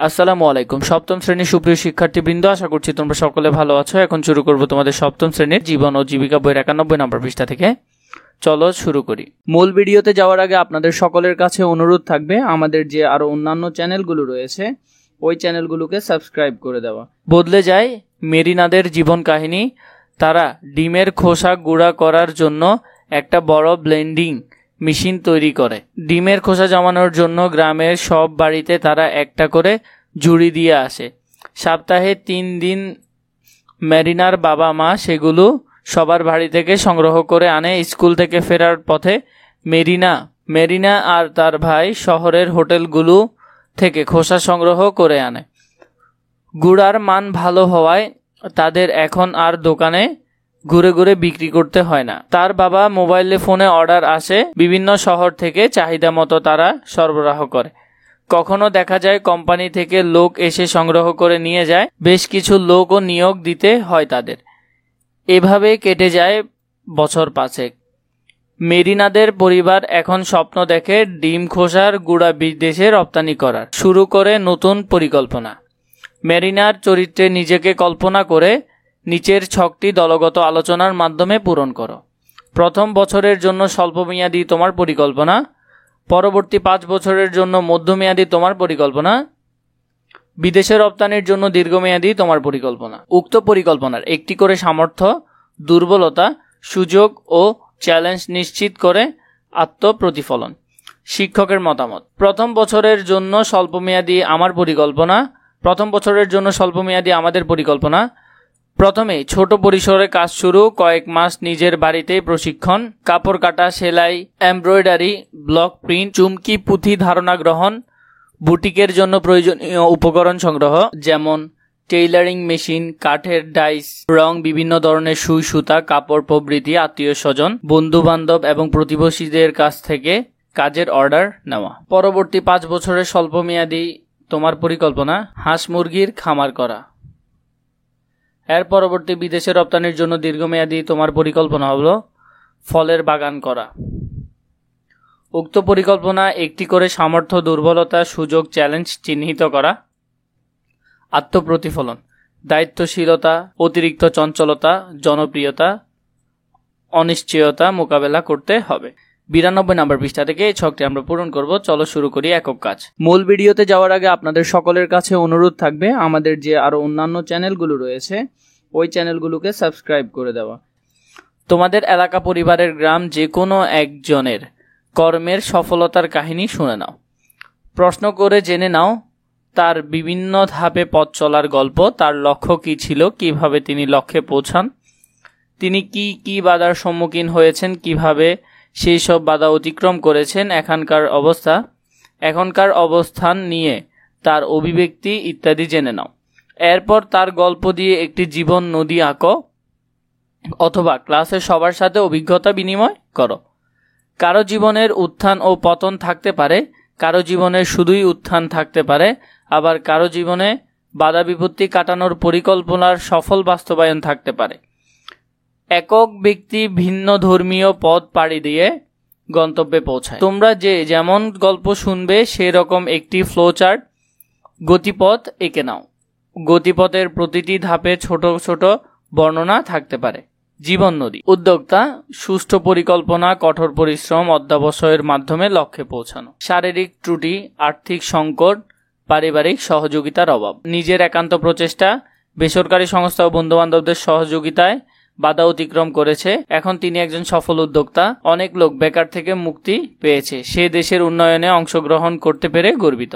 আসসালামু আলাইকুম। সপ্তম শ্রেণীর সুপ্রিয় শিক্ষার্থীবৃন্দ, আশা করছি তোমরা সকলে ভালো আছো। এখন শুরু করব তোমাদের সপ্তম শ্রেণীর জীবন ও জীবিকা বইয়ের 91 নম্বর পৃষ্ঠা থেকে। চলো শুরু করি। মূল ভিডিওতে যাওয়ার আগে আপনাদের সকলের কাছে অনুরোধ থাকবে আমাদের যে আরো অন্যান্য চ্যানেলগুলো রয়েছে ওই চ্যানেলগুলোকে সাবস্ক্রাইব করে দেওয়া। বদলে যায় মেরিনাদের জীবন কাহিনী। তারা ডিমের খোসা গুঁড়া করার জন্য একটা বড় ব্লেন্ডিং মেশিন তৈরি করে। ডিমের খোসা জমানোর জন্য গ্রামের সব বাড়িতে তারা একটা করে ঝুড়ি দিয়ে আসে। সপ্তাহে 3 দিন মেরিনার বাবা মা সেগুলো সবার বাড়ি থেকে সংগ্রহ করে আনে। স্কুল থেকে ফেরার পথে মেরিনা আর তার ভাই শহরের হোটেলগুলো থেকে খোসা সংগ্রহ করে আনে। গুড়ার মান ভালো হওয়ায় তাদের এখন আর দোকানে ঘুরে ঘুরে বিক্রি করতে হয় না। তার বাবা মোবাইলে ফোনে অর্ডার আসে বিভিন্ন শহর থেকে, চাহিদা মতো তারা সরবরাহ করে। কখনো দেখা যায় কোম্পানি থেকে লোক এসে সংগ্রহ করে নিয়ে যায়। বেশ কিছু লোকও নিয়োগ দিতে হয় তাদের। এভাবে কেটে যায় বছর 5। মেরিনাদের পরিবার এখন স্বপ্ন দেখে ডিম খোসার গুঁড়া বিদেশে রপ্তানি করার। শুরু করে নতুন পরিকল্পনা। মেরিনার চরিত্রে নিজেকে কল্পনা করে নিচের ছকটি দলগত আলোচনার মাধ্যমে পূরণ করো। প্রথম বছরের জন্য স্বল্পমেয়াদী তোমার পরিকল্পনা, পরবর্তী 5 বছরের জন্য মধ্যমেয়াদী তোমার পরিকল্পনা, বিদেশে রপ্তানির জন্য দীর্ঘমেয়াদী তোমার পরিকল্পনা। উক্ত পরিকল্পনার একটি করে সামর্থ্য, দুর্বলতা, সুযোগ ও চ্যালেঞ্জ নিশ্চিত করে আত্মপ্রতিফলন। শিক্ষকের মতামত। প্রথম বছরের জন্য স্বল্পমেয়াদী আমার পরিকল্পনা। প্রথম বছরের জন্য স্বল্পমেয়াদী আমাদের পরিকল্পনা। প্রথমে ছোট পরিসরে কাজ শুরু, কয়েক মাস নিজের বাড়িতেই প্রশিক্ষণ, কাপড় কাটা, সেলাই, এমব্রয়ডারি, ব্লক প্রিন্ট, চুমকি পুঁথি ধারণা গ্রহণ, বুটিকের জন্য প্রয়োজনীয় উপকরণ সংগ্রহ, যেমন টেইলারিং মেশিন, কাঠের ডাইস, রং, বিভিন্ন ধরনের সুই সুতা, কাপড় প্রভৃতি, আত্মীয় স্বজন, বন্ধু বান্ধব এবং প্রতিবেশীদের কাছ থেকে কাজের অর্ডার নেওয়া। পরবর্তী 5 বছরের স্বল্পমেয়াদী তোমার পরিকল্পনা, হাঁস মুরগির খামার করা। এর পরবর্তী বিদেশে রপ্তানির জন্য দীর্ঘমেয়াদী তোমার পরিকল্পনা হলো ফলের বাগান করা। উক্ত পরিকল্পনা একটি করে সামর্থ্য, দুর্বলতা, সুযোগ, চ্যালেঞ্জ চিহ্নিত করা। আত্মপ্রতিফলন। দায়িত্বশীলতা, অতিরিক্ত চঞ্চলতা, জনপ্রিয়তা, অনিশ্চয়তা মোকাবেলা করতে হবে। 92 নম্বর পৃষ্ঠা থেকে এই ছকটি আমরা পূরণ করব। চলো শুরু করি একক কাজ। মূল ভিডিওতে যাওয়ার আগে আপনাদের সকলের কাছে অনুরোধ থাকবে আমাদের যে আরো অন্যান্য চ্যানেলগুলো রয়েছে ওই চ্যানেলগুলোকে সাবস্ক্রাইব করে দেওয়া। তোমাদের এলাকা, পরিবারের, গ্রাম যে কোনো একজনের কর্মের সফলতার কাহিনী শুনে নাও। প্রশ্ন করে জেনে নাও তার বিভিন্ন ধাপে পথ চলার গল্প। তার লক্ষ্য কি ছিল, কিভাবে তিনি লক্ষ্যে পৌঁছান, তিনি কি কি বাধার সম্মুখীন হয়েছেন, কিভাবে সেই সব বাধা অতিক্রম করেছেন, এখনকার অবস্থান নিয়ে তার অভিব্যক্তি ইত্যাদি জেনে নাও। এরপর তার গল্প দিয়ে একটি জীবন নদী আঁকো অথবা ক্লাসের সবার সাথে অভিজ্ঞতা বিনিময় করো। কারো জীবনের উত্থান ও পতন থাকতে পারে, কারো জীবনের শুধুই উত্থান থাকতে পারে, আবার কারো জীবনে বাধা বিপত্তি কাটানোর পরিকল্পনার সফল বাস্তবায়ন থাকতে পারে। একক ব্যক্তি ভিন্ন ধর্মীয় পথ পাড়ি দিয়ে গন্তব্যে পৌঁছায়। তোমরা যে যেমন গল্প শুনবে সেরকম একটি ফ্লোচার্ট, গতিপথ এঁকে নাও। গতিপথের প্রতিটি ধাপে ছোট ছোট বর্ণনা থাকতে পারে। জীবন নদী। উদ্যোক্তা, সুষ্ঠু পরিকল্পনা, কঠোর পরিশ্রম, অধ্যবসায়ের মাধ্যমে লক্ষ্যে পৌঁছানো। শারীরিক ত্রুটি, আর্থিক সংকট, পারিবারিক সহযোগিতার অভাব। নিজের একান্ত প্রচেষ্টা, বেসরকারি সংস্থা ও বন্ধুবান্ধবদের সহযোগিতায় বাধা অতিক্রম করেছে। এখন তিনি একজন সফল উদ্যোক্তা। অনেক লোক বেকার থেকে মুক্তি পেয়েছে। সে দেশের উন্নয়নে অংশগ্রহণ করতে পেরে গর্বিত।